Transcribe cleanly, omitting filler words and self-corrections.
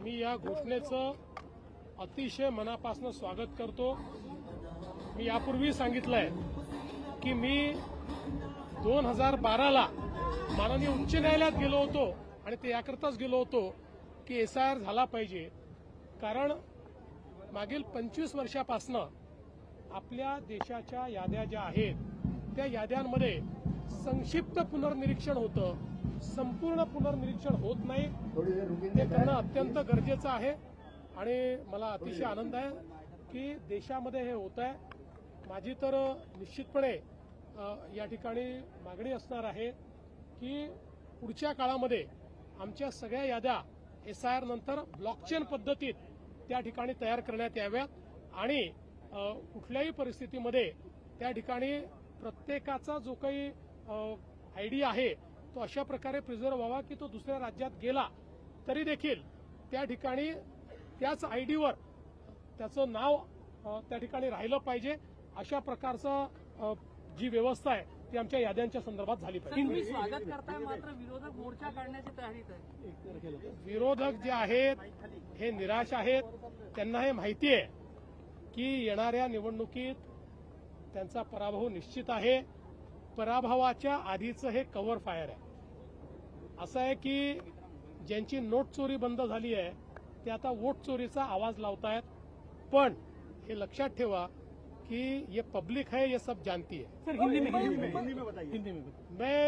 मी या घोषणेचं अतिशय मनापासून स्वागत करतो। मी यापूर्वी सांगितलंय की मी 2012ला माननीय उच्च न्यायालयात गेलो होतो आणि ते याकरताच गेलो होतो की एसआयआर झाला पाहिजे, कारण मागील 25 वर्षापासून आपल्या देशाच्या याद्या ज्या आहेत त्या याद्यांमध्ये संक्षिप्त पुनर्निरीक्षण होतं, संपूर्ण पुनर्निरीक्षण होत नाही। ते करणं अत्यंत गरजेचं आहे आणि मला अतिशय आनंद आहे की देशामध्ये हे होत आहे। माझी तर निश्चितपणे या ठिकाणी मागणी असणार आहे की पुढच्या काळामध्ये आमच्या सगळ्या याद्या एसआयआर नंतर ब्लॉकचेन पद्धतीत त्या ठिकाणी तयार करण्यात याव्यात आणि कुठल्याही परिस्थितीमध्ये त्या ठिकाणी प्रत्येकाचा जो काही आयडी आहे तो अशा प्रकारे प्रिझर्व्ह व्हावा की तो दुसऱ्या राज्यात गेला तरी देखील त्या ठिकाणी त्याच आयडीवर त्याचं नाव त्या ठिकाणी राहिलं पाहिजे। अशा प्रकारचं जी व्यवस्था आहे ती आमच्या याद्यांच्या संदर्भात झाली पाहिजे। तुम्ही स्वागत करताय, मात्र विरोधक मोर्चा काढण्याची तयारीत आहे। विरोधक जे आहेत हे निराश आहेत। त्यांना हे माहिती आहे की येणाऱ्या निवडणुकीत त्यांचा पराभव निश्चित आहे। पराभवाच्या आधीचं हे कव्हर फायर आहे। असं आहे की ज्यांची नोट चोरी बंद झाली आहे ते आता वोट चोरीचा आवाज लावतायत, पण हे लक्षात ठेवा कि ये पब्लिक है, ये सब जानती है। सर हिंदी में बताइए। मैं